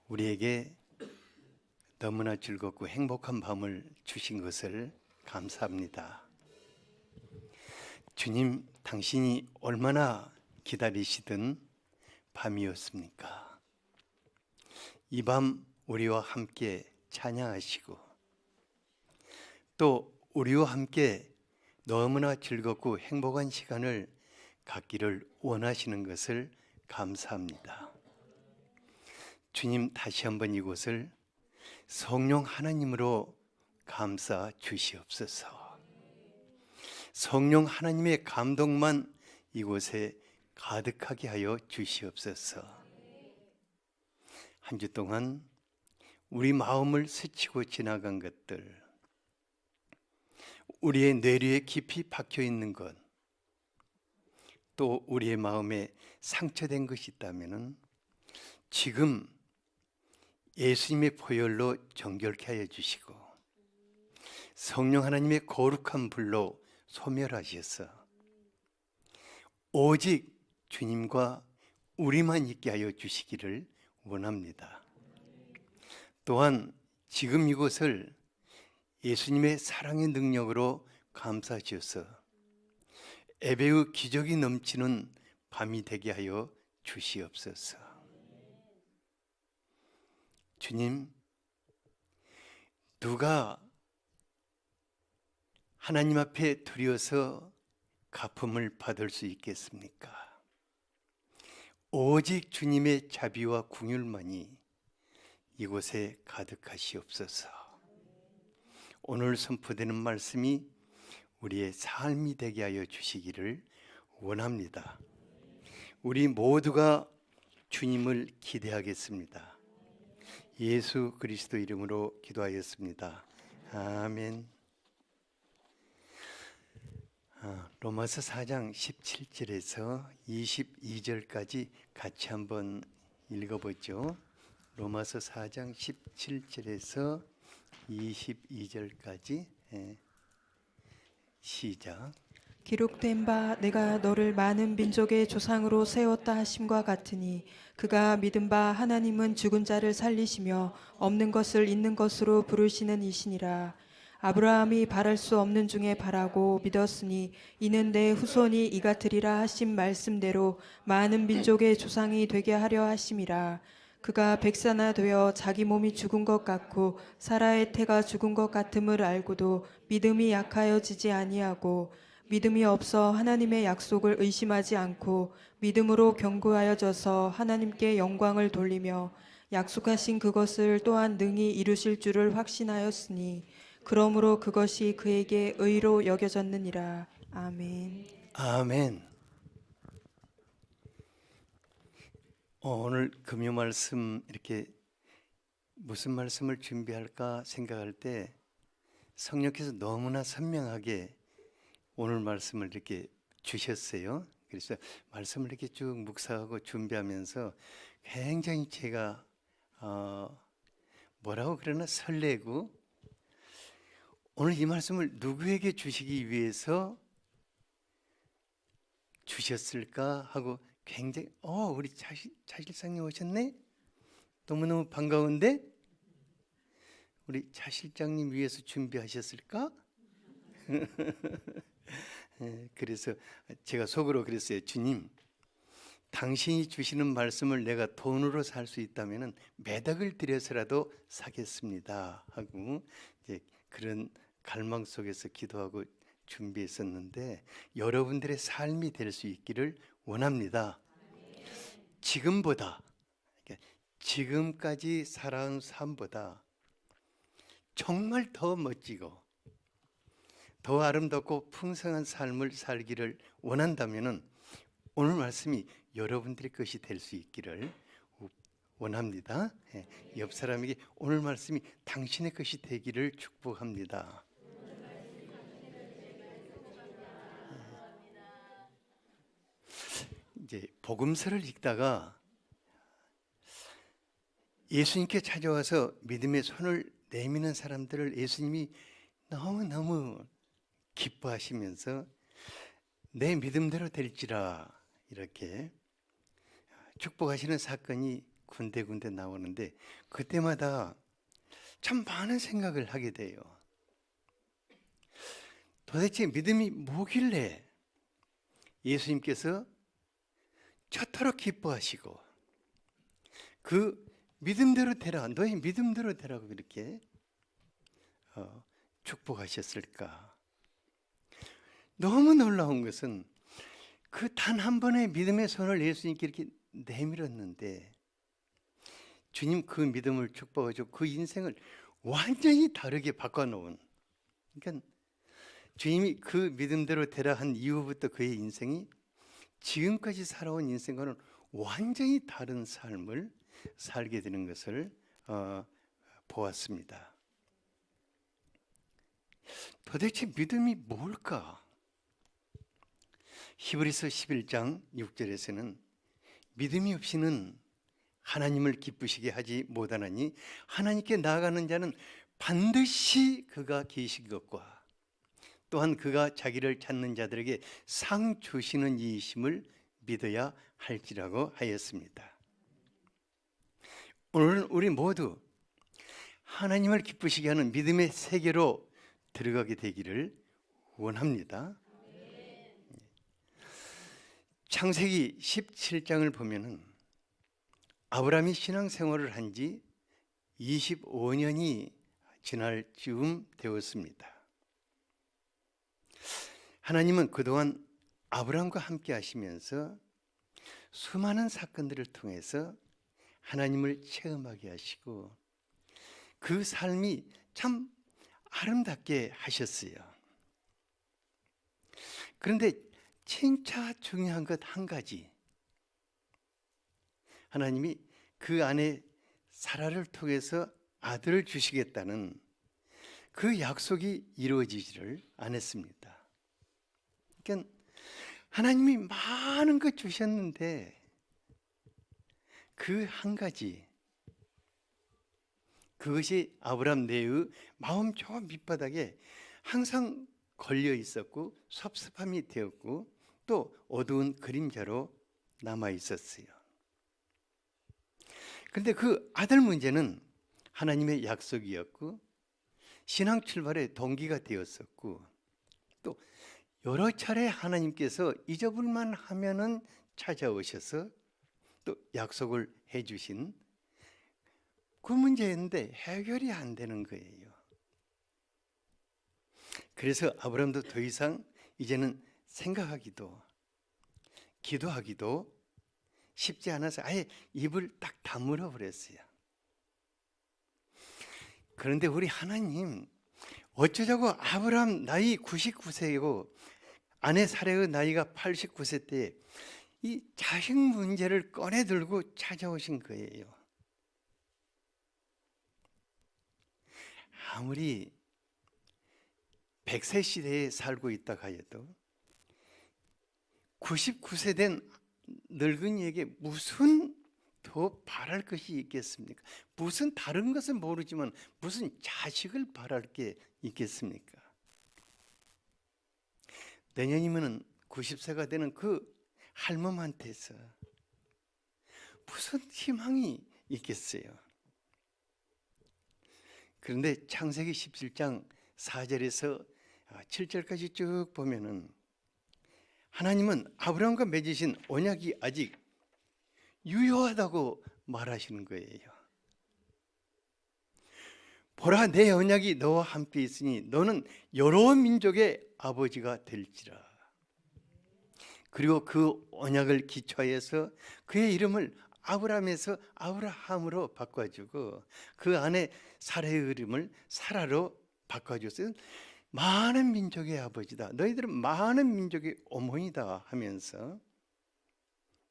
우리에게 너무나 즐겁고 행복한 밤을 주신 것을 감사합니다. 주님, 당신이 얼마나 기다리시던 밤이었습니까? 이 밤 우리와 함께 찬양하시고 또 우리와 함께 너무나 즐겁고 행복한 시간을 갖기를 원하시는 것을 감사합니다. 주님, 다시 한번 이곳을 성령 하나님으로 감싸 주시옵소서. 성령 하나님의 감동만 이곳에 가득하게 하여 주시옵소서. 한 주 동안 우리 마음을 스치고 지나간 것들, 우리의 뇌리에 깊이 박혀 있는 것, 또 우리의 마음에 상처된 것이 있다면 지금 예수님의 보혈로 정결케 하여 주시고 성령 하나님의 거룩한 불로 소멸하셔서 오직 주님과 우리만 있게 하여 주시기를 원합니다. 또한 지금 이곳을 예수님의 사랑의 능력으로 감싸 주셔서 예배의 기적이 넘치는 밤이 되게 하여 주시옵소서. 주님, 누가 하나님 앞에 드려서 갚음을 받을 수 있겠습니까? 오직 주님의 자비와 긍휼만이 이곳에 가득하시옵소서. 오늘 선포되는 말씀이 우리의 삶이 되게 하여 주시기를 원합니다. 우리 모두가 주님을 기대하겠습니다. 예수 그리스도 이름으로 기도하였습니다. 아멘. 로마서 4장 17절에서 22절까지 같이 한번 읽어보죠. 로마서 4장 17절에서 22절까지 시작. 기록된 바 내가 너를 많은 민족의 조상으로 세웠다 하심과 같으니 그가 믿은 바 하나님은 죽은 자를 살리시며 없는 것을 있는 것으로 부르시는 이시니라. 아브라함이 바랄 수 없는 중에 바라고 믿었으니 이는 내 후손이 이같으리라 하신 말씀대로 많은 민족의 조상이 되게 하려 하심이라. 그가 백사나 되어 자기 몸이 죽은 것 같고 사라의 태가 죽은 것 같음을 알고도 믿음이 약하여지지 아니하고 믿음이 없어 하나님의 약속을 의심하지 않고 믿음으로 견고하여져서 하나님께 영광을 돌리며 약속하신 그것을 또한 능히 이루실 줄을 확신하였으니 그러므로 그것이 그에게 의로 여겨졌느니라. 아멘. 아멘. 오늘 금요 말씀 이렇게 무슨 말씀을 준비할까 생각할 때 성령께서 너무나 선명하게 오늘 말씀을 이렇게 주셨어요. 그래서 말씀을 이렇게 쭉 묵상하고 준비하면서 굉장히 제가 뭐라고 그러나 설레고 오늘 이 말씀을 누구에게 주시기 위해서 주셨을까 하고 굉장히 우리 차실장님 오셨네? 너무너무 반가운데 우리 차실장님 위해서 준비하셨을까? 그래서 제가 속으로 그랬어요. 주님, 당신이 주시는 말씀을 내가 돈으로 살 수 있다면 매덕을 들여서라도 사겠습니다 하고 이제 그런 갈망 속에서 기도하고 준비했었는데 여러분들의 삶이 될 수 있기를 원합니다. 지금보다 지금까지 살아온 삶보다 정말 더 멋지고 더 아름답고 풍성한 삶을 살기를 원한다면 오늘 말씀이 여러분들의 것이 될 수 있기를 원합니다. 옆 사람에게 오늘 말씀이 당신의 것이 되기를 축복합니다. 이제 복음서를 읽다가 예수님께 찾아와서 믿음의 손을 내미는 사람들을 예수님이 너무너무 기뻐하시면서 내 믿음대로 될지라 이렇게 축복하시는 사건이 군데군데 나오는데 그때마다 참 많은 생각을 하게 돼요. 도대체 믿음이 뭐길래 예수님께서 저토록 기뻐하시고 그 믿음대로 되라, 너의 믿음대로 되라고 그렇게 축복하셨을까? 너무 놀라운 것은 그 단 한 번의 믿음의 손을 예수님께 이렇게 내밀었는데 주님 그 믿음을 축복하시고 그 인생을 완전히 다르게 바꿔놓은, 그러니까 주님이 그 믿음대로 되라 한 이후부터 그의 인생이 지금까지 살아온 인생과는 완전히 다른 삶을 살게 되는 것을 보았습니다. 도대체 믿음이 뭘까? 히브리서 11장 6절에서는 믿음이 없이는 하나님을 기쁘시게 하지 못하나니 하나님께 나아가는 자는 반드시 그가 계신 것과 또한 그가 자기를 찾는 자들에게 상 주시는 이이심을 믿어야 할지라고 하였습니다. 오늘은 우리 모두 하나님을 기쁘시게 하는 믿음의 세계로 들어가게 되기를 원합니다. 창세기 17장을 보면은 아브라함이 신앙생활을 한 지 25년이 지날 즈음 되었습니다. 하나님은 그동안 아브라함과 함께 하시면서 수많은 사건들을 통해서 하나님을 체험하게 하시고 그 삶이 참 아름답게 하셨어요. 그런데 진짜 중요한 것 한 가지, 하나님이 그 안에 사라를 통해서 아들을 주시겠다는 그 약속이 이루어지지를 않았습니다. 그러니까 하나님이 많은 것 주셨는데 그 한 가지, 그것이 아브라함 내의 마음 저 밑바닥에 항상 걸려 있었고 섭섭함이 되었고 또 어두운 그림자로 남아 있었어요. 그런데 그 아들 문제는 하나님의 약속이었고 신앙 출발의 동기가 되었었고 또 여러 차례 하나님께서 잊어볼만 하면은 찾아오셔서 또 약속을 해주신 그 문제였는데 해결이 안 되는 거예요. 그래서 아브라함도 더 이상 이제는 생각하기도 기도하기도 쉽지 않아서 아예 입을 딱 다물어 버렸어요. 그런데 우리 하나님 어쩌자고 아브라함 나이 99세이고 아내 사레의 나이가 89세 때 이 자식 문제를 꺼내 들고 찾아오신 거예요. 아무리 100세 시대에 살고 있다 하여도 99세 된 늙은이에게 무슨 더 바랄 것이 있겠습니까? 무슨 다른 것은 모르지만 무슨 자식을 바랄 게 있겠습니까? 내년이면 90세가 되는 그 할멈한테서 무슨 희망이 있겠어요? 그런데 창세기 17장 4절에서 7절까지 쭉 보면은 하나님은 아브라함과 맺으신 언약이 아직 유효하다고 말하시는 거예요. 보라, 내 언약이 너와 함께 있으니 너는 여러 민족의 아버지가 될지라. 그리고 그 언약을 기초하여서 그의 이름을 아브라함에서 아브라함으로 바꿔주고 그 안에 사라의 이름을 사라로 바꿔줬어요. 많은 민족의 아버지다, 너희들은 많은 민족의 어머니다 하면서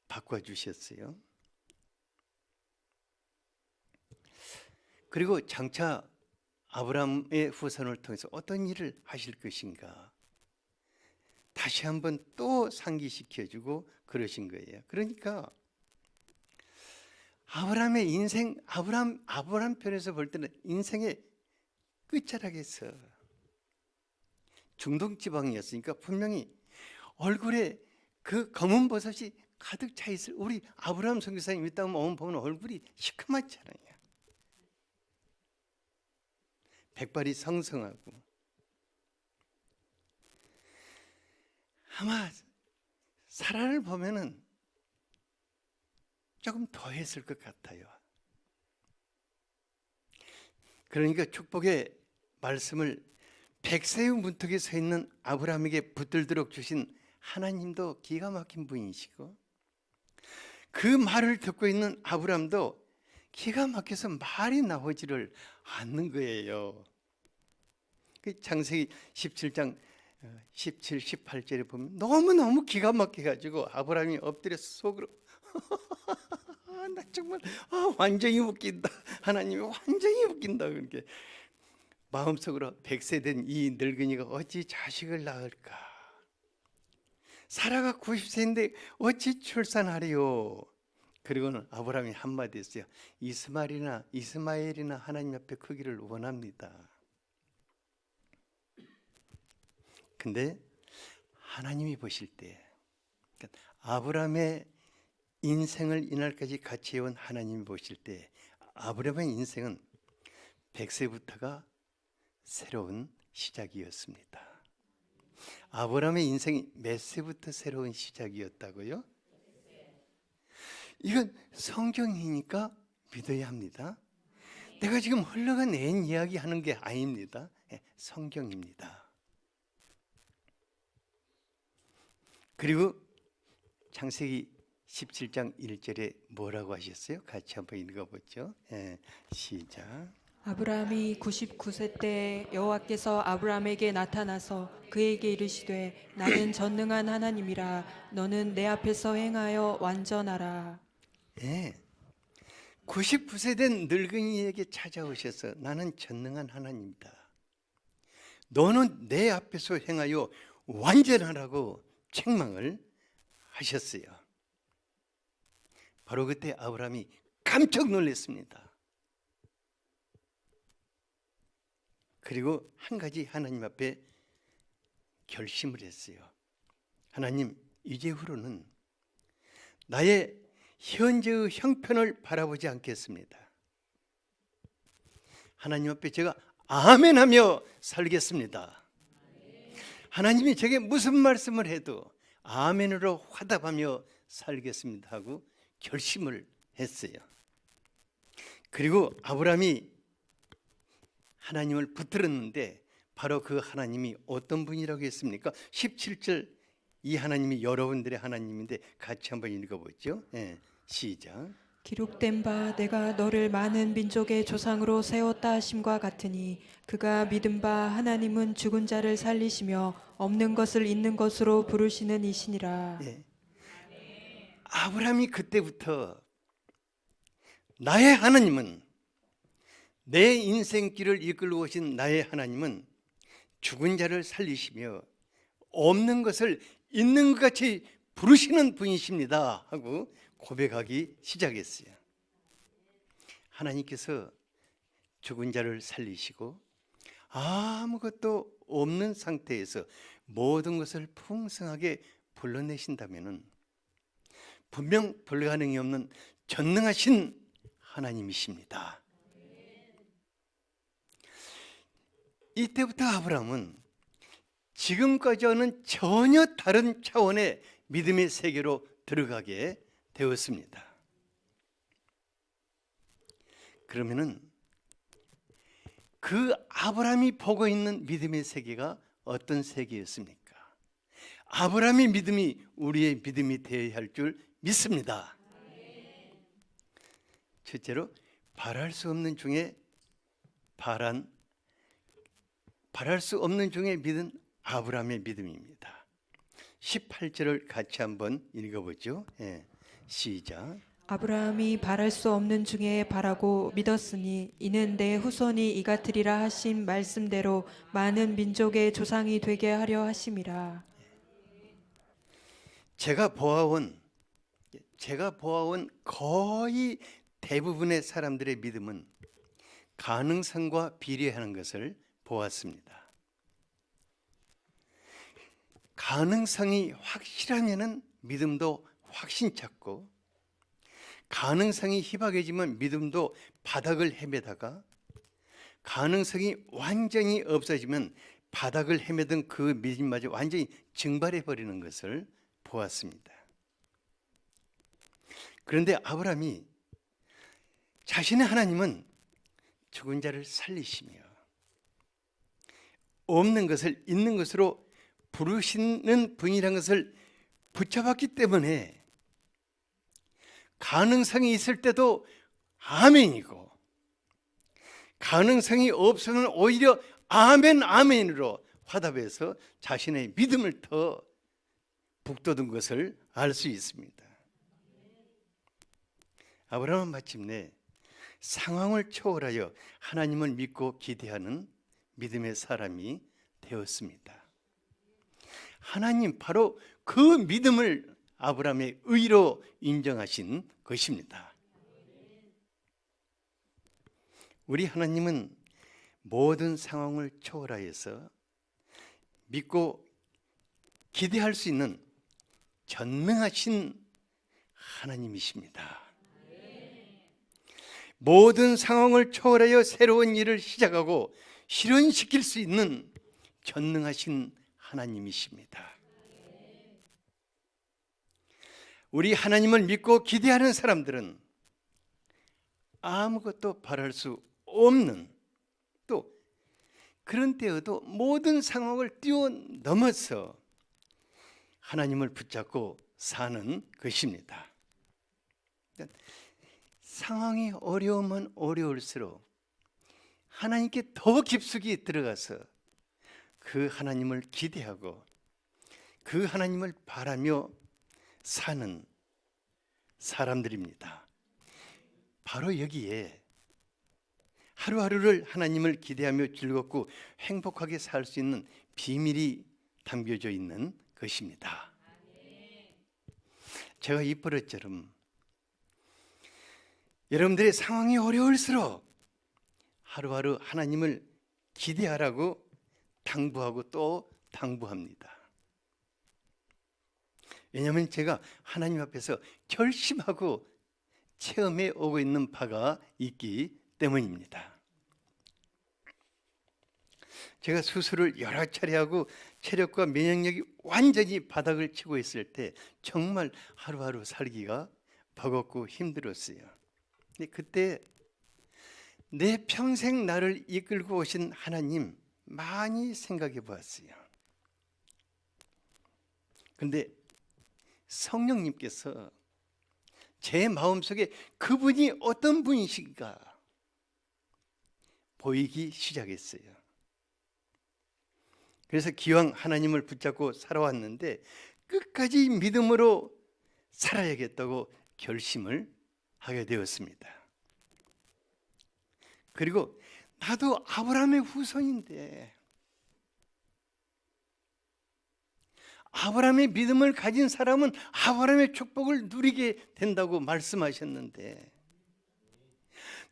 바꿔주셨어요. 그리고 장차 아브라함의 후손을 통해서 어떤 일을 하실 것인가 다시 한번 또 상기시켜주고 그러신 거예요. 그러니까 아브라함의 인생, 아브라함 편에서 볼 때는 인생의 끝자락에서 중동 지방이었으니까 분명히 얼굴에 그 검은 버섯이 가득 차 있을 우리 아브라함 선교사님 있다 보면 얼굴이 시커멓잖아요. 백발이 성성하고. 아마 사라를 보면은 조금 더 했을 것 같아요. 그러니까 축복의 말씀을 백세의 문턱에 서 있는 아브라함에게 붙들도록 주신 하나님도 기가 막힌 분이시고, 그 말을 듣고 있는 아브라함도 기가 막혀서 말이 나오지를 않는 거예요. 그 창세기 17장 17, 18절에 보면 너무너무 기가 막혀가지고 아브라함이 엎드려 속으로 나 정말 완전히 웃긴다. 하나님이 완전히 웃긴다. 그렇게 마음속으로 100세 된 이 늙은이가 어찌 자식을 낳을까? 사라가 90세인데 어찌 출산하리요? 그리고는 아브라함이 한마디 했어요. 이스마엘이나 하나님 앞에 크기를 원합니다. 근데 하나님이 보실 때, 그러니까 아브라함의 인생을 이날까지 같이 해온 하나님이 보실 때, 아브라함의 인생은 100세부터가 새로운 시작이었습니다. 아브라함의 인생이 몇 세부터 새로운 시작이었다고요? 이건 성경이니까 믿어야 합니다. 내가 지금 흘러간 낸 이야기 하는 게 아닙니다. 성경입니다. 그리고 창세기 17장 1절에 뭐라고 하셨어요? 같이 한번 읽어보죠. 시작. 아브라함이 99세 때 여호와께서 아브라함에게 나타나서 그에게 이르시되 나는 전능한 하나님이라 너는 내 앞에서 행하여 완전하라. 99세 된 늙은이에게 찾아오셔서 나는 전능한 하나님이다. 너는 내 앞에서 행하여 완전하라고 책망을 하셨어요. 바로 그때 아브라함이 깜짝 놀랐습니다. 그리고 한 가지 하나님 앞에 결심을 했어요. 하나님, 이제후로는 나의 현재의 형편을 바라보지 않겠습니다. 하나님 앞에 제가 아멘하며 살겠습니다. 하나님이 제게 무슨 말씀을 해도 아멘으로 화답하며 살겠습니다 하고 결심을 했어요. 그리고 아브라함이 하나님을 붙들었는데 바로 그 하나님이 어떤 분이라고 했습니까? 17절, 이 하나님이 여러분들의 하나님인데 같이 한번 읽어보죠. 시작. 기록된 바 내가 너를 많은 민족의 조상으로 세웠다 하심과 같으니 그가 믿은 바 하나님은 죽은 자를 살리시며 없는 것을 있는 것으로 부르시는 이시니라. 아브라함이 그때부터 나의 하나님은, 내 인생길을 이끌고 오신 나의 하나님은 죽은 자를 살리시며 없는 것을 있는 것 같이 부르시는 분이십니다 하고 고백하기 시작했어요. 하나님께서 죽은 자를 살리시고 아무것도 없는 상태에서 모든 것을 풍성하게 불러내신다면 분명 불가능이 없는 전능하신 하나님이십니다. 이때부터 아브라함은 지금까지와는 전혀 다른 차원의 믿음의 세계로 들어가게 되었습니다. 그러면은 그 아브라함이 보고 있는 믿음의 세계가 어떤 세계였습니까? 아브라함의 믿음이 우리의 믿음이 되어야 할 줄 믿습니다. 첫째로 바랄 수 없는 중에 바랄 수 없는 중에 믿은 아브라함의 믿음입니다. 18절을 같이 한번 읽어보죠. 시작. 아브라함이 바랄 수 없는 중에 바라고 믿었으니 이는 내 후손이 이같으리라 하신 말씀대로 많은 민족의 조상이 되게 하려 하심이라. 제가 보아온 거의 대부분의 사람들의 믿음은 가능성과 비례하는 것을 보았습니다. 가능성이 확실하면은 믿음도 확신 찾고 가능성이 희박해지면 믿음도 바닥을 헤매다가 가능성이 완전히 없어지면 바닥을 헤매던 그 믿음마저 완전히 증발해 버리는 것을 보았습니다. 그런데 아브라함이 자신의 하나님은 죽은 자를 살리시며 없는 것을 있는 것으로 부르시는 분이라는 것을 붙잡았기 때문에 가능성이 있을 때도 아멘이고 가능성이 없으면 오히려 아멘 아멘으로 화답해서 자신의 믿음을 더 북돋은 것을 알 수 있습니다. 아브라함은 마침내 상황을 초월하여 하나님을 믿고 기대하는 믿음의 사람이 되었습니다. 하나님 바로 그 믿음을 아브라함의 의로 인정하신 것입니다. 우리 하나님은 모든 상황을 초월하여서 믿고 기대할 수 있는 전능하신 하나님이십니다. 모든 상황을 초월하여 새로운 일을 시작하고 실현시킬 수 있는 전능하신 하나님이십니다. 우리 하나님을 믿고 기대하는 사람들은 아무것도 바랄 수 없는, 또 그런 때에도 모든 상황을 뛰어넘어서 하나님을 붙잡고 사는 것입니다. 상황이 어려우면 어려울수록 하나님께 더 깊숙이 들어가서 그 하나님을 기대하고 그 하나님을 바라며 사는 사람들입니다. 바로 여기에 하루하루를 하나님을 기대하며 즐겁고 행복하게 살 수 있는 비밀이 담겨져 있는 것입니다. 제가 이 버릇처럼 여러분들의 상황이 어려울수록 하루하루 하나님을 기대하라고 당부하고 또 당부합니다. 왜냐하면 제가 하나님 앞에서 결심하고 체험해 오고 있는 바가 있기 때문입니다. 제가 수술을 여러 차례 하고 체력과 면역력이 완전히 바닥을 치고 있을 때 정말 하루하루 살기가 버겁고 힘들었어요. 근데 그때 내 평생 나를 이끌고 오신 하나님 많이 생각해 보았어요. 그런데 성령님께서 제 마음속에 그분이 어떤 분이신가 보이기 시작했어요. 그래서 기왕 하나님을 붙잡고 살아왔는데 끝까지 믿음으로 살아야겠다고 결심을 하게 되었습니다. 그리고 나도 아브라함의 후손인데 아브라함의 믿음을 가진 사람은 아브라함의 축복을 누리게 된다고 말씀하셨는데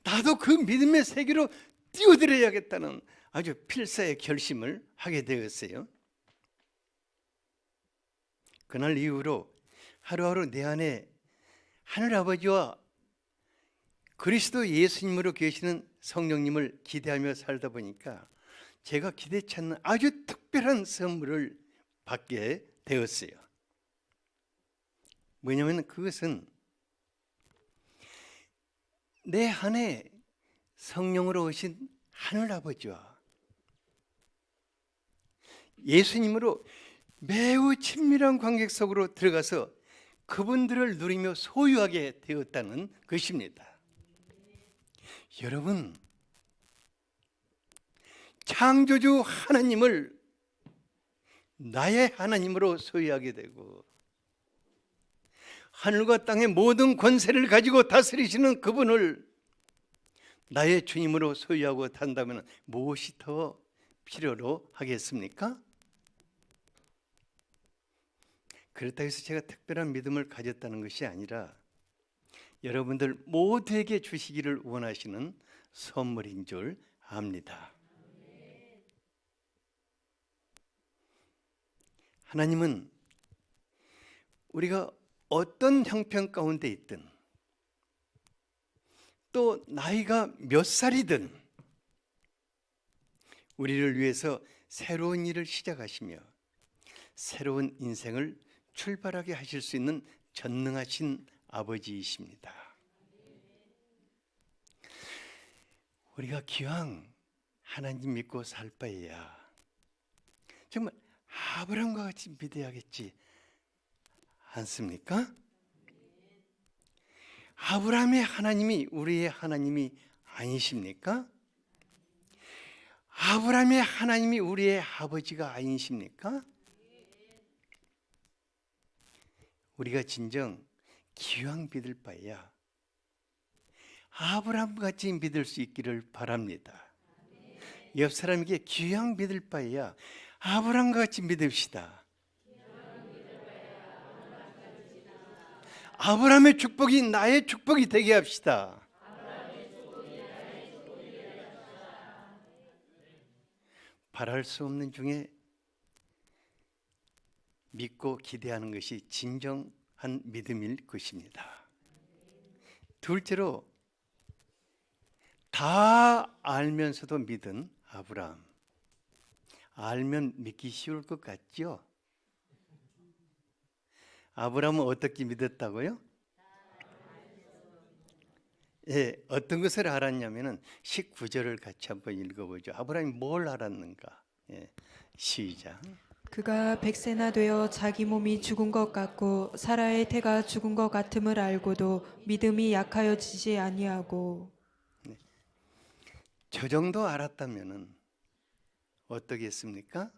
나도 그 믿음의 세계로 뛰어들어야겠다는 아주 필사의 결심을 하게 되었어요. 그날 이후로 하루하루 내 안에 하늘아버지와 그리스도 예수님으로 계시는 성령님을 기대하며 살다 보니까 제가 기대치 않는 아주 특별한 선물을 받게 되었어요. 뭐냐면 그것은 내 안에 성령으로 오신 하늘아버지와 예수님으로 매우 친밀한 관계 속으로 들어가서 그분들을 누리며 소유하게 되었다는 것입니다. 여러분, 창조주 하나님을 나의 하나님으로 소유하게 되고 하늘과 땅의 모든 권세를 가지고 다스리시는 그분을 나의 주님으로 소유하고 탄다면 무엇이 더 필요로 하겠습니까? 그렇다고 해서 제가 특별한 믿음을 가졌다는 것이 아니라 여러분들 모두에게 주시기를 원하시는 선물인 줄 압니다. 하나님은 우리가 어떤 형편 가운데 있든 또 나이가 몇 살이든 우리를 위해서 새로운 일을 시작하시며 새로운 인생을 출발하게 하실 수 있는 전능하신 아버지이십니다. 우리가 기왕 하나님 믿고 살 바에야 정말 아브라함과 같이 믿어야겠지 않습니까? 아브라함의 하나님이 우리의 하나님이 아니십니까? 아브라함의 하나님이 우리의 아버지가 아니십니까? 우리가 진정 기왕 믿을 바에야 아브라함같이 믿을 수 있기를 바랍니다. 옆 사람에게 기왕 믿을 바에야 아브라함같이 믿읍시다. 아브라함의 축복이 나의 축복이 되게 합시다. 바랄 수 없는 중에 믿고 기대하는 것이 진정한 믿음일 것입니다. 둘째로 다 알면서도 믿은 아브라함. 알면 믿기 쉬울 것 같죠? 아브라함은 어떻게 믿었다고요? 예, 어떤 것을 알았냐면은 19절을 같이 한번 읽어보죠. 아브라함이 뭘 알았는가? 예, 시작. 그가 100세나 되어 자기 몸이 죽은 것 같고 사라의 태가 죽은 것 같음을 알고도 믿음이 약하여지지 아니하고. 저 정도 알았다면은 어떠겠습니까?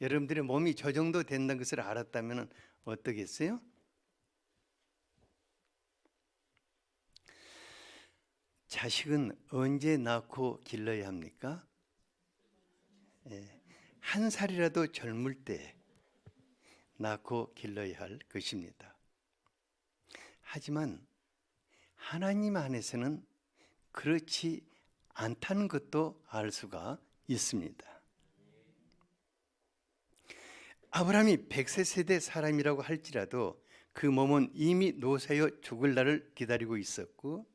여러분들의 몸이 저 정도 된다는 것을 알았다면은 어떠겠어요? 자식은 언제 낳고 길러야 합니까? 예, 한 살이라도 젊을 때 낳고 길러야 할 것입니다. 하지만 하나님 안에서는 그렇지 않다는 것도 알 수가 있습니다. 아브라함이 100세 세대 사람이라고 할지라도 그 몸은 이미 노쇠여 죽을 날을 기다리고 있었고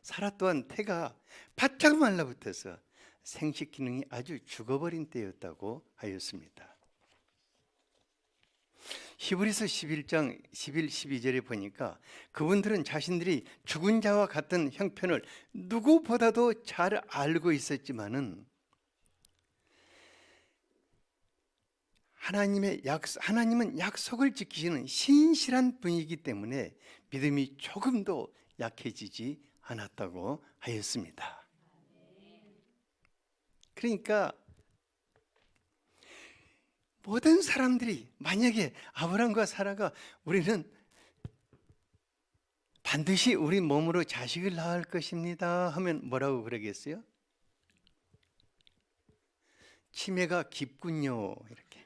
사라 또한 태가 바짝 말라붙어서 생식 기능이 아주 죽어버린 때였다고 하였습니다. 히브리서 11장 11, 12절에 보니까 그분들은 자신들이 죽은 자와 같은 형편을 누구보다도 잘 알고 있었지만은 하나님은 약속을 지키시는 신실한 분이기 때문에 믿음이 조금도 약해지지 않았다고 하였습니다. 그러니까 모든 사람들이 만약에 아브라함과 사라가 우리는 반드시 우리 몸으로 자식을 낳을 것입니다 하면 뭐라고 그러겠어요? 치매가 깊군요 이렇게.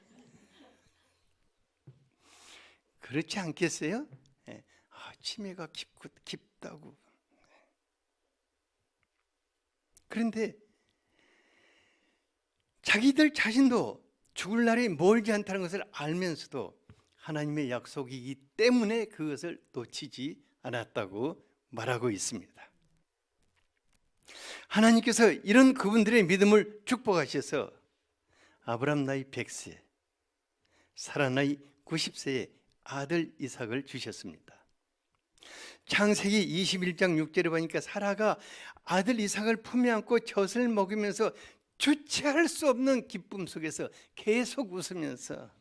그렇지 않겠어요? 네. 치매가 깊다고. 그런데 자기들 자신도 죽을 날이 멀지 않다는 것을 알면서도 하나님의 약속이기 때문에 그것을 놓치지 않았다고 말하고 있습니다. 하나님께서 이런 그분들의 믿음을 축복하셔서 아브라함 나이 100세, 사라 나이 90세에 아들 이삭을 주셨습니다. 창세기 21장 6절에 보니까 사라가 아들 이삭을 품에 안고 젖을 먹으면서 주체할 수 없는 기쁨 속에서 계속 웃으면서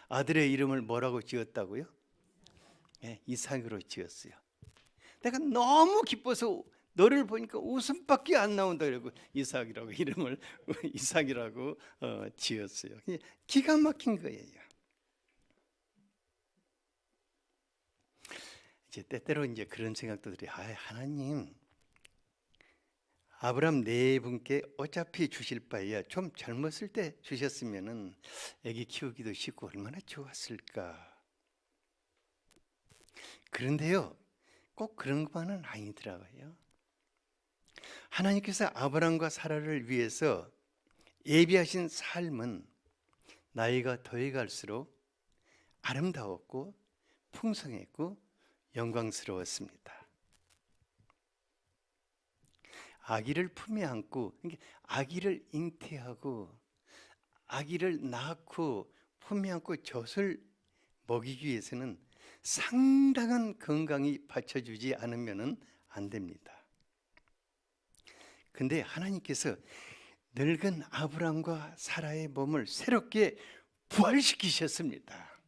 아들의 이름을 뭐라고 지었다고요? 네, 이삭으로 지었어요. 내가 너무 기뻐서 너를 보니까 웃음밖에 안 나온다 그러고 이삭이라고 이름을 이삭이라고 지었어요. 기가 막힌 거예요. 이제 때때로 이제 그런 생각도 들어요. 하나님, 아브라함 네 분께 어차피 주실 바에야 좀 젊었을 때 주셨으면은 아기 키우기도 쉽고 얼마나 좋았을까. 그런데요, 꼭 그런 것만은 아니더라고요. 하나님께서 아브라함과 사라를 위해서 예비하신 삶은 나이가 더해갈수록 아름다웠고 풍성했고 영광스러웠습니다. 아기를 품에 안고, 그러니까 아기를 잉태하고 아기를 낳고 품에 안고 젖을 먹이기 위해서는 상당한 건강이 받쳐주지 않으면 안 됩니다. 근데 하나님께서 늙은 아브람과 사라의 몸을 새롭게 부활시키셨습니다.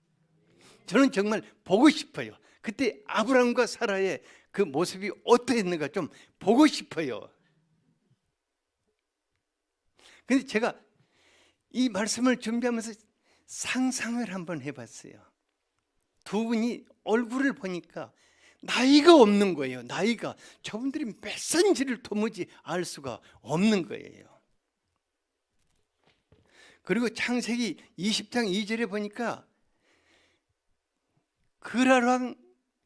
저는 정말 보고 싶어요. 그때 아브람과 사라의 그 모습이 어떠했는가 좀 보고 싶어요. 근데 제가 이 말씀을 준비하면서 상상을 한번 해봤어요. 두 분이 얼굴을 보니까 나이가 없는 거예요. 나이가. 저분들이 몇 살인지를 도무지 알 수가 없는 거예요. 그리고 창세기 20장 2절에 보니까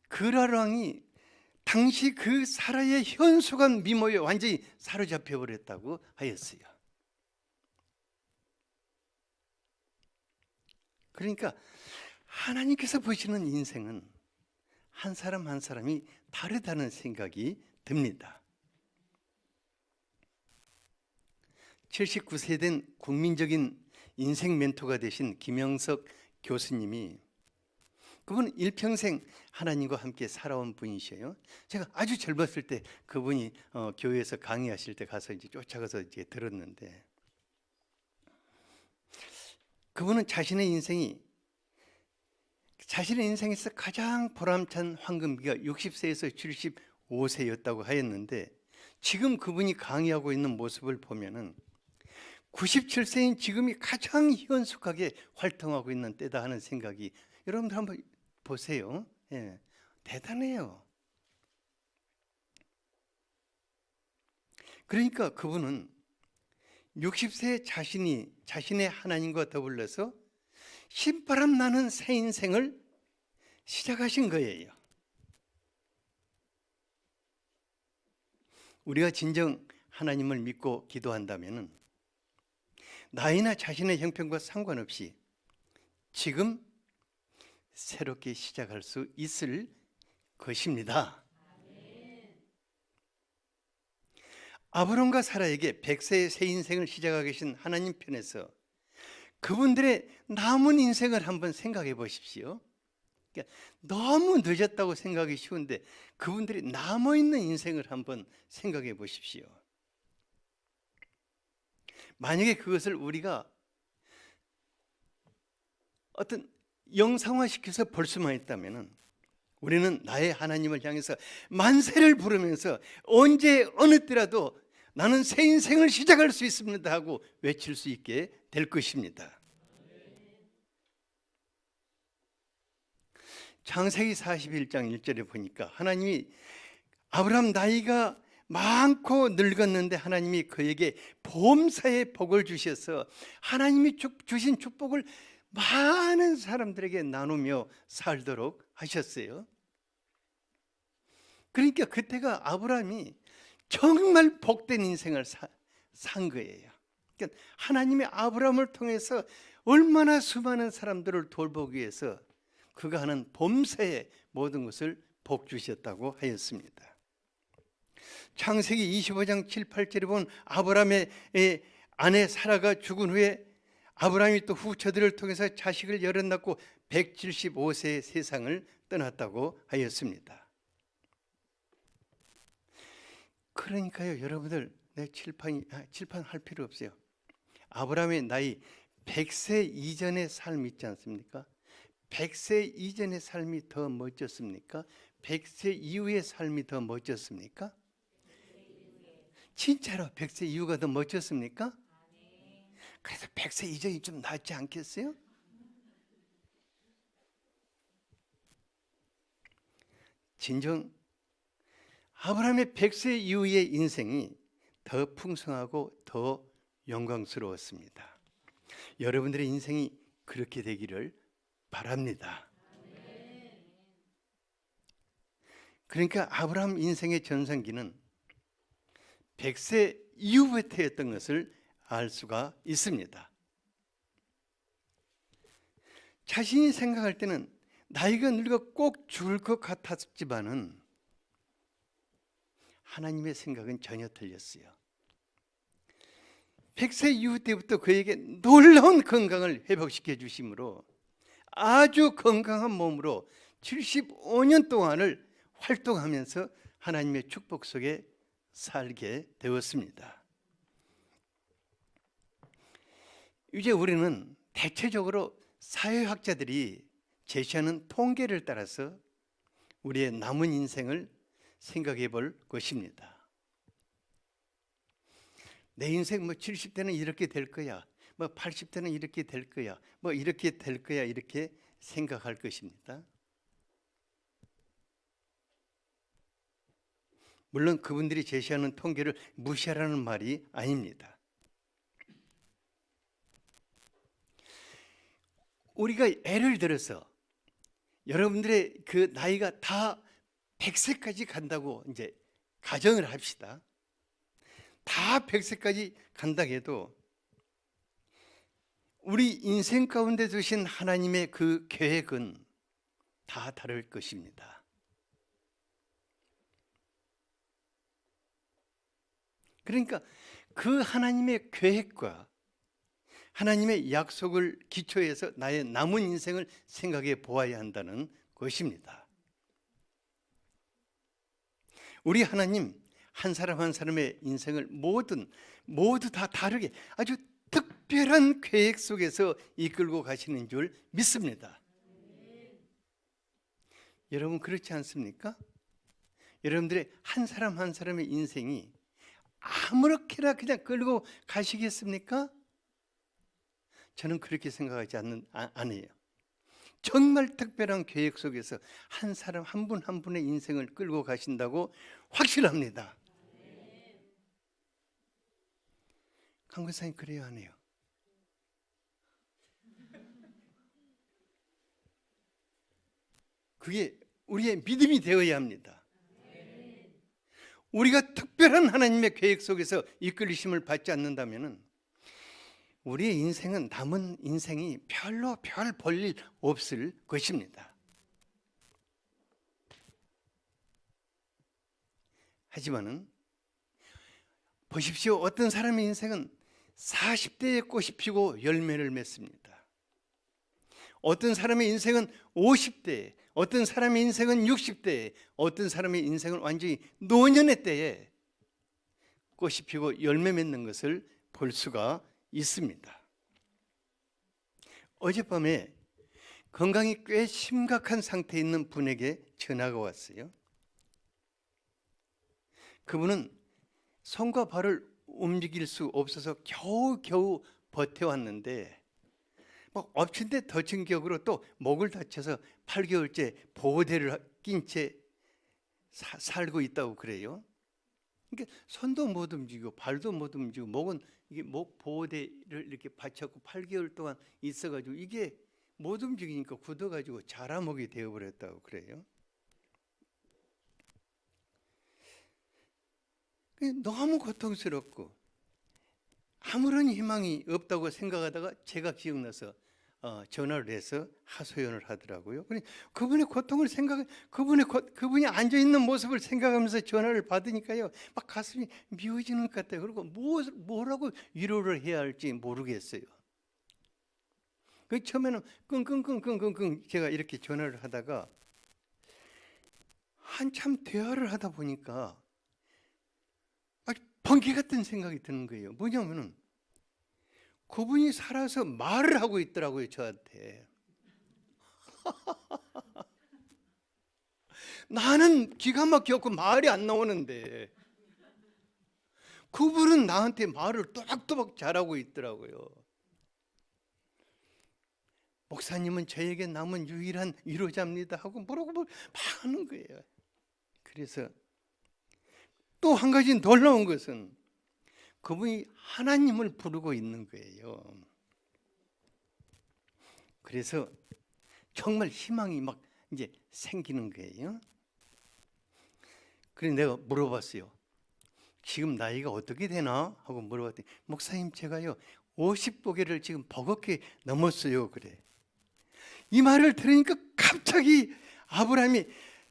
그랄왕이 당시 그 사라의 현숙한 미모에 완전히 사로잡혀 버렸다고 하였어요. 그러니까 하나님께서 보시는 인생은 한 사람 한 사람이 다르다는 생각이 듭니다. 79세 된 국민적인 인생 멘토가 되신 김영석 교수님이, 그분은 일평생 하나님과 함께 살아온 분이셔요. 제가 아주 젊었을 때 그분이 교회에서 강의하실 때 가서 이제 쫓아가서 이제 들었는데, 그분은 자신의 인생에서 가장 보람찬 황금기가 60세에서 75세였다고 하였는데, 지금 그분이 강의하고 있는 모습을 보면은 97세인 지금이 가장 현숙하게 활동하고 있는 때다 하는 생각이, 여러분들 한번 보세요. 예, 대단해요. 그러니까 그분은 60세 자신의 하나님과 더불어서 신바람 나는 새 인생을 시작하신 거예요. 우리가 진정 하나님을 믿고 기도한다면 나이나 자신의 형편과 상관없이 지금 새롭게 시작할 수 있을 것입니다. 아브람과 사라에게 100세의 새 인생을 시작하게 하신 하나님 편에서 그분들의 남은 인생을 한번 생각해 보십시오. 그러니까 너무 늦었다고 생각하기 쉬운데 그분들이 남아있는 인생을 한번 생각해 보십시오. 만약에 그것을 우리가 어떤 영상화시켜서 볼 수만 있다면 우리는 나의 하나님을 향해서 만세를 부르면서 언제 어느 때라도 나는 새 인생을 시작할 수 있습니다 하고 외칠 수 있게 될 것입니다. 창세기 41장 1절에 보니까 하나님이 아브람 나이가 많고 늙었는데 하나님이 그에게 범사의 복을 주셔서 하나님이 주신 축복을 많은 사람들에게 나누며 살도록 하셨어요. 그러니까 그때가 아브람이 정말 복된 인생을 산 거예요. 그러니까 하나님이 아브람을 통해서 얼마나 수많은 사람들을 돌보기 위해서 그가 하는 범사의 모든 것을 복 주셨다고 하였습니다. 창세기 25장 7, 8절에 본 아브람의 아내 사라가 죽은 후에 아브람이 또 후처들을 통해서 자식을 여럿 낳고 175세의 세상을 떠났다고 하였습니다. 그러니까요, 여러분들 칠판 할 필요 없어요. 아브람의 나이 100세 이전의 삶 있지 않습니까? 100세 이전의 삶이 더 멋졌습니까? 100세 이후의 삶이 더 멋졌습니까? 진짜로 100세 이후가 더 멋졌습니까? 그래서 100세 이전이 좀 낫지 않겠어요? 진정 아브라함의 100세 이후의 인생이 더 풍성하고 더 영광스러웠습니다. 여러분들의 인생이 그렇게 되기를 바랍니다. 그러니까 아브라함 인생의 전성기는 100세 이후부터였던 것을 알 수가 있습니다. 자신이 생각할 때는 나이가 늙어 꼭 죽을 것 같았지만은 하나님의 생각은 전혀 틀렸어요. 100세 이후 때부터 그에게 놀라운 건강을 회복시켜 주심으로 아주 건강한 몸으로 75년 동안을 활동하면서 하나님의 축복 속에 살게 되었습니다. 이제 우리는 대체적으로 사회학자들이 제시하는 통계를 따라서 우리의 남은 인생을 생각해 볼 것입니다. 내 인생 뭐 70대는 이렇게 될 거야, 뭐 80대는 이렇게 될 거야, 뭐 이렇게 될 거야, 이렇게 생각할 것입니다. 물론 그분들이 제시하는 통계를 무시하라는 말이 아닙니다. 우리가 예를 들어서 여러분들의 그 나이가 다 100세까지 간다고 이제 가정을 합시다. 다 100세까지 간다 해도 우리 인생 가운데 두신 하나님의 그 계획은 다 다를 것입니다. 그러니까 그 하나님의 계획과 하나님의 약속을 기초해서 나의 남은 인생을 생각해 보아야 한다는 것입니다. 우리 하나님 한 사람 한 사람의 인생을 모두 다 다르게 아주 특별한 계획 속에서 이끌고 가시는 줄 믿습니다. 여러분 그렇지 않습니까? 여러분들의 한 사람 한 사람의 인생이 아무렇게나 그냥 끌고 가시겠습니까? 저는 그렇게 생각하지 않아요. 정말 특별한 계획 속에서 한 사람 한 분 한 분의 인생을 끌고 가신다고 확실합니다. 강권사님 그래야 하네요. 그게 우리의 믿음이 되어야 합니다. 우리가 특별한 하나님의 계획 속에서 이끌리심을 받지 않는다면 우리의 인생은 남은 인생이 별로 별 볼일 없을 것입니다. 하지만은 보십시오. 어떤 사람의 인생은 40대에 꽃이 피고 열매를 맺습니다. 어떤 사람의 인생은 50대, 어떤 사람의 인생은 60대, 어떤 사람의 인생은 완전히 노년의 때에 꽃이 피고 열매 맺는 것을 볼 수가 있습니다. 어젯밤에 건강이 꽤 심각한 상태에 있는 분에게 전화가 왔어요. 그분은 손과 발을 움직일 수 없어서 겨우 버텨왔는데 뭐 엎친 데 덮친 격으로 또 목을 다쳐서 8개월째 보호대를 낀 채 살고 있다고 그래요. 그러니까 손도 못 움직이고 발도 못 움직이고 목은 이게 목 보호대를 이렇게 받쳤고 8개월 동안 있어가지고 이게 못 움직이니까 굳어가지고 자라목이 되어버렸다고 그래요. 너무 고통스럽고 아무런 희망이 없다고 생각하다가 제가 기억나서 전화를 해서 하소연을 하더라고요. 그분의 고통을 그분이 앉아 있는 모습을 생각하면서 전화를 받으니까요, 막 가슴이 미어지는 것 같아요. 그리고 뭐라고 위로를 해야 할지 모르겠어요. 처음에는 끙끙 제가 이렇게 전화를 하다가 한참 대화를 하다 보니까 번개 같은 생각이 드는 거예요. 뭐냐면은 그분이 살아서 말을 하고 있더라고요, 저한테. 나는 기가 막혀갖고 말이 안 나오는데 그분은 나한테 말을 또박또박 잘하고 있더라고요. 목사님은 저에게 남은 유일한 위로자입니다 하고 뭐라고 막 하는 거예요. 그래서 또 한 가지 놀라운 것은 그분이 하나님을 부르고 있는 거예요. 그래서 정말 희망이 막 이제 생기는 거예요. 그래서 내가 물어봤어요. 지금 나이가 어떻게 되나? 하고 물어봤더니 목사님 제가요 50보개를 지금 버겁게 넘었어요. 그래. 이 말을 들으니까 갑자기 아브라함이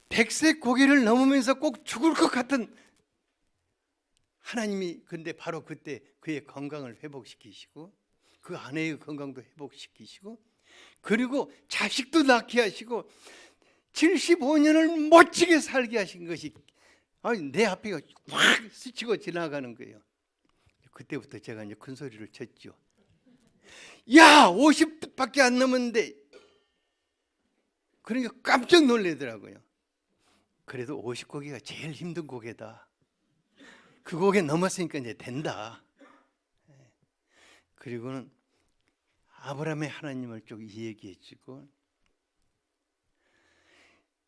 백색 고개를 넘으면서 꼭 죽을 것 같은, 하나님이 근데 바로 그때 그의 건강을 회복시키시고 그 아내의 건강도 회복시키시고 그리고 자식도 낳게 하시고 75년을 멋지게 살게 하신 것이 내 앞에 확 스치고 지나가는 거예요. 그때부터 제가 이제 큰 소리를 쳤죠. 야, 50밖에 안 넘었는데. 그러니까 깜짝 놀라더라고요. 그래도 50고개가 제일 힘든 고개다. 그 고개 넘었으니까 이제 된다. 그리고는 아브라함의 하나님을 쭉 얘기해 주고,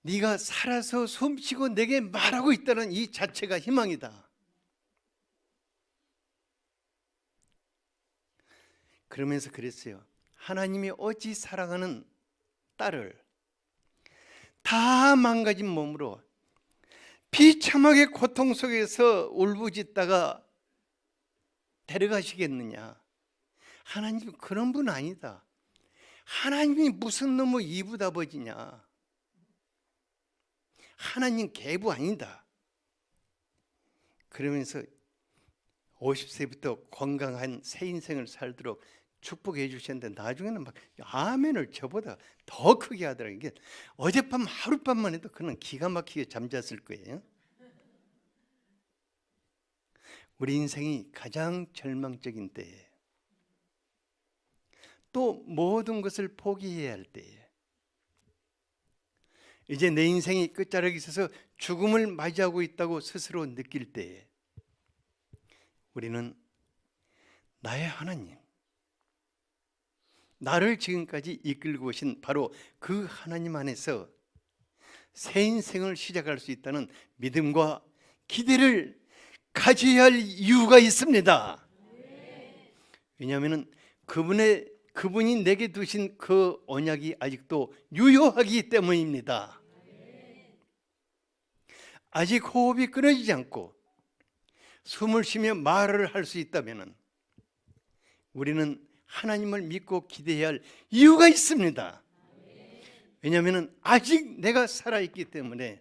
네가 살아서 숨쉬고 내게 말하고 있다는 이 자체가 희망이다. 그러면서 그랬어요. 하나님이 어찌 사랑하는 딸을 다 망가진 몸으로 비참하게 고통 속에서 울부짖다가 데려가시겠느냐. 하나님은 그런 분 아니다. 하나님이 무슨 놈의 이부다버지냐. 하나님 계부 아니다. 그러면서 50세부터 건강한 새 인생을 살도록 축복해 주셨는데 나중에는 막 아멘을 저보다 더 크게 하더라고요. 이게 어젯밤 하룻밤만 해도 그는 기가 막히게 잠잤을 거예요. 우리 인생이 가장 절망적인 때에, 또 모든 것을 포기해야 할 때에, 이제 내 인생이 끝자락에 있어서 죽음을 맞이하고 있다고 스스로 느낄 때에 우리는 나의 하나님, 나를 지금까지 이끌고 오신 바로 그 하나님 안에서 새 인생을 시작할 수 있다는 믿음과 기대를 가져야 할 이유가 있습니다. 왜냐하면 그분이 내게 두신 그 언약이 아직도 유효하기 때문입니다. 아직 호흡이 끊어지지 않고 숨을 쉬며 말을 할 수 있다면 우리는 하나님을 믿고 기대해야 할 이유가 있습니다. 왜냐하면 아직 내가 살아있기 때문에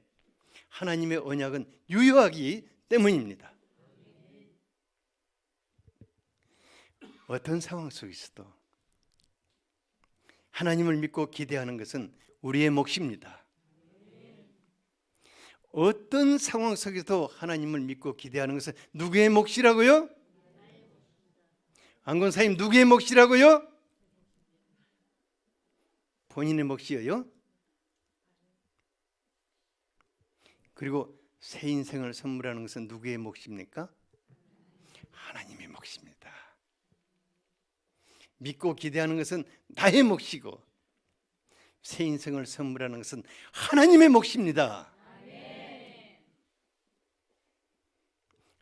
하나님의 언약은 유효하기 때문입니다. 어떤 상황 속에서도 하나님을 믿고 기대하는 것은 우리의 몫입니다. 어떤 상황 속에서도 하나님을 믿고 기대하는 것은 누구의 몫이라고요? 안건사님, 누구의 몫이라고요? 본인의 몫이에요. 그리고 새 인생을 선물하는 것은 누구의 몫입니까? 하나님의 몫입니다. 믿고 기대하는 것은 나의 몫이고 새 인생을 선물하는 것은 하나님의 몫입니다.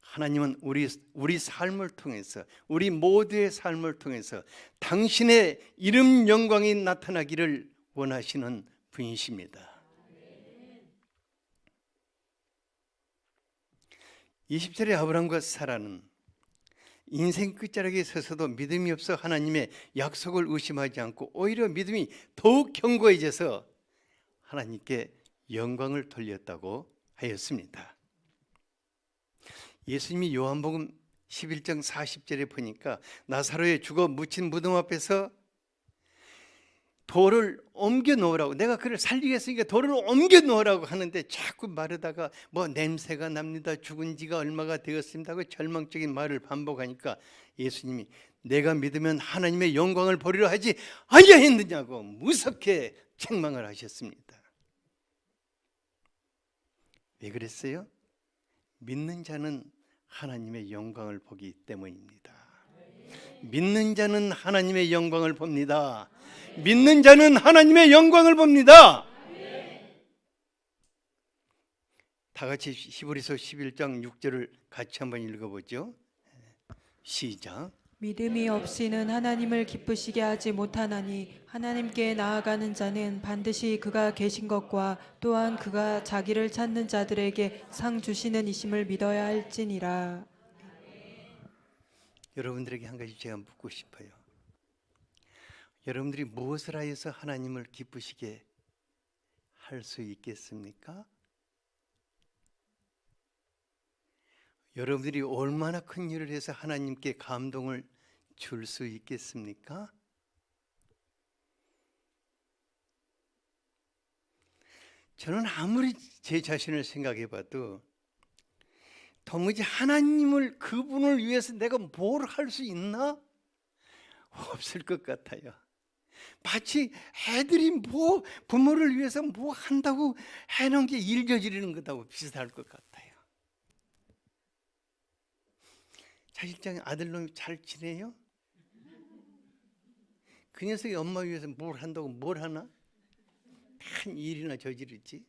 하나님은 우리 삶을 통해서, 우리 모두의 삶을 통해서 당신의 이름 영광이 나타나기를 원하시는 분이십니다. 20절의 아브라함과 사라는 인생 끝자락에 서서도 믿음이 없어 하나님의 약속을 의심하지 않고 오히려 믿음이 더욱 견고해져서 하나님께 영광을 돌렸다고 하였습니다. 예수님이 요한복음 11장 40절에 보니까 나사로의 죽어 묻힌 무덤 앞에서 돌을 옮겨 놓으라고, 내가 그를 살리겠으니까 돌을 옮겨 놓으라고 하는데 자꾸 말하다가 뭐 냄새가 납니다, 죽은 지가 얼마가 되었습니다 하고 절망적인 말을 반복하니까 예수님이 내가 믿으면 하나님의 영광을 보리라 하지 아니하였느냐고 무섭게 책망을 하셨습니다. 왜 그랬어요? 믿는 자는 하나님의 영광을 보기 때문입니다. 믿는 자는 하나님의 영광을 봅니다. 믿는 자는 하나님의 영광을 봅니다. 다 같이 히브리서 11장 6절을 같이 한번 읽어보죠. 시작. 믿음이 없이는 하나님을 기쁘시게 하지 못하나니 하나님께 나아가는 자는 반드시 그가 계신 것과 또한 그가 자기를 찾는 자들에게 상 주시는 이심을 믿어야 할지니라. 여러분들에게 한 가지 제가 묻고 싶어요. 여러분들이 무엇을 하여서 하나님을 기쁘시게 할 수 있겠습니까? 여러분들이 얼마나 큰 일을 해서 하나님께 감동을 줄 수 있겠습니까? 저는 아무리 제 자신을 생각해 봐도 도무지 하나님을, 그분을 위해서 내가 뭘 할 수 있나? 없을 것 같아요. 마치 애들이 뭐 부모를 위해서 뭐 한다고 해놓은 게 일 저지르는 것하고 비슷할 것 같아요. 사실상 아들놈이 잘 지내요? 그 녀석이 엄마 위해서 뭘 한다고 뭘 하나? 큰 일이나 저지르지.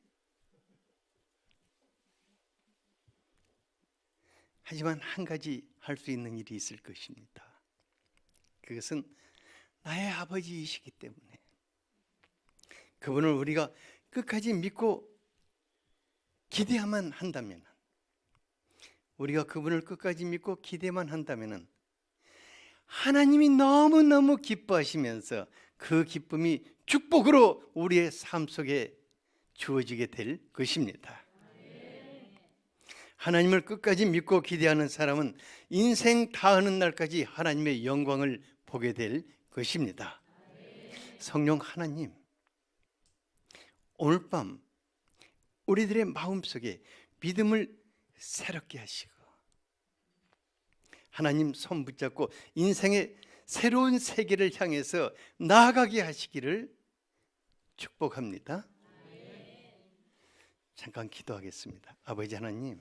하지만 한 가지 할 수 있는 일이 있을 것입니다. 그것은 나의 아버지이시기 때문에 그분을 우리가 끝까지 믿고 기대야만 한다면, 우리가 그분을 끝까지 믿고 기대만 한다면 하나님이 너무너무 기뻐하시면서 그 기쁨이 축복으로 우리의 삶 속에 주어지게 될 것입니다. 하나님을 끝까지 믿고 기대하는 사람은 인생 다하는 날까지 하나님의 영광을 보게 될 것입니다. 성령 하나님, 오늘 밤 우리들의 마음속에 믿음을 새롭게 하시고 하나님 손 붙잡고 인생의 새로운 세계를 향해서 나아가게 하시기를 축복합니다. 잠깐 기도하겠습니다. 아버지 하나님,